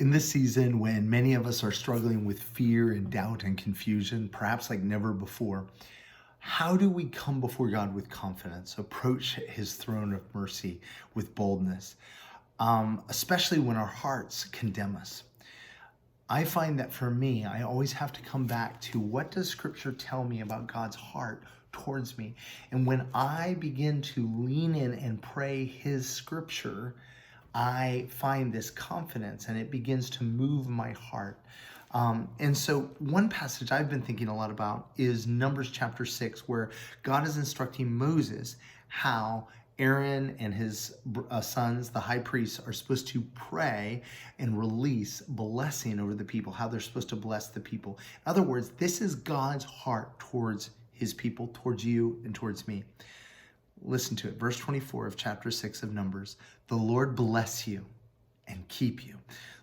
In this season, when many of us are struggling with fear and doubt and confusion, perhaps like never before, how do we come before God with confidence, approach his throne of mercy with boldness, especially when our hearts condemn us? I find that for me, I always have to come back to, what does Scripture tell me about God's heart towards me? And when I begin to lean in and pray his Scripture, I find this confidence and it begins to move my heart. And so one passage I've been thinking a lot about is Numbers chapter 6, where God is instructing Moses how Aaron and his sons, the high priests, are supposed to pray and release blessing over the people, how they're supposed to bless the people. In other words, this is God's heart towards his people, towards you and towards me. Listen to it. Verse 24 of chapter 6 of Numbers. The Lord bless you and keep you.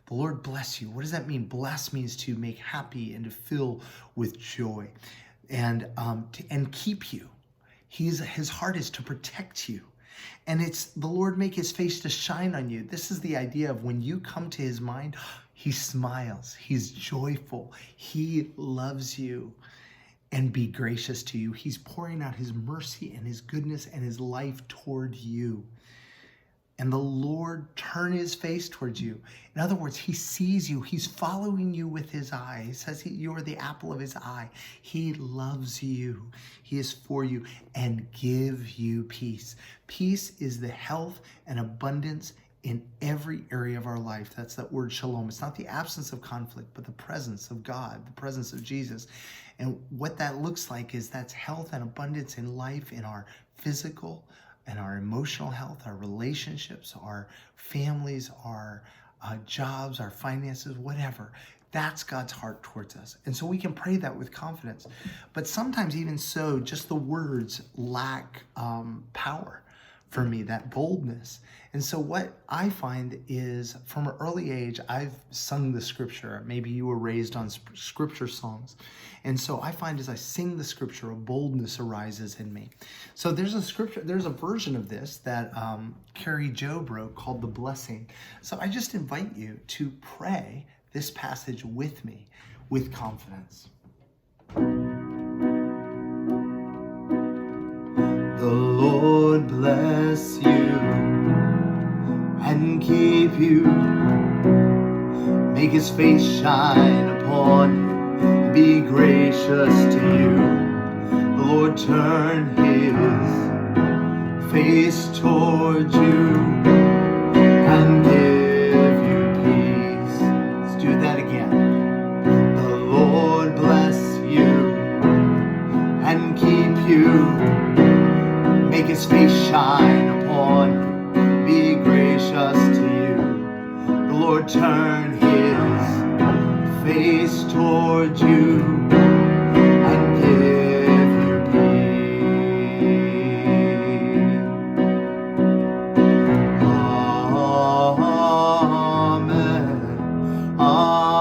The Lord bless you. What does that mean? Bless means to make happy and to fill with joy and keep you. His heart is to protect you. And it's the Lord make his face to shine on you. This is the idea of when you come to his mind, he smiles, he's joyful, he loves you. And be gracious to you. He's pouring out his mercy and his goodness and his life toward you. And the Lord turn his face towards you. In other words, he sees you. He's following you with his eye. He says you are the apple of his eye. He loves you. He is for you and give you peace. Peace is the health and abundance in every area of our life. That's that word shalom. It's not the absence of conflict, but the presence of God, the presence of Jesus. And what that looks like is that's health and abundance in life, in our physical and our emotional health, our relationships, our families, our jobs, our finances, whatever. That's God's heart towards us. And so we can pray that with confidence. But sometimes even so, just the words lack power for me, that boldness. And so what I find is, from an early age, I've sung the scripture. Maybe you were raised on scripture songs. And so I find as I sing the scripture, a boldness arises in me. So there's a version of this that Carrie Job wrote called The Blessing. So I just invite you to pray this passage with me with confidence. The Lord bless you and keep you. Make his face shine upon you and be gracious to you. The Lord turn his face toward you and give you peace. Let's do that again. The Lord bless you and keep you. Make his face shine upon you, be gracious to you. The Lord turn his face toward you and give you peace. Amen, amen, amen.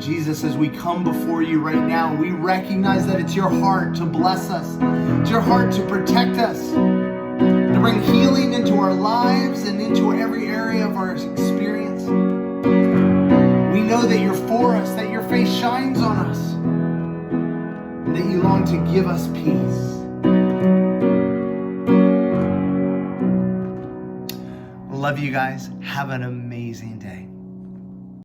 Jesus, as we come before you right now, we recognize that it's your heart to bless us. It's your heart to protect us, to bring healing into our lives and into every area of our experience. We know that you're for us, that your face shines on us, and that you long to give us peace. Love you guys. Have an amazing day.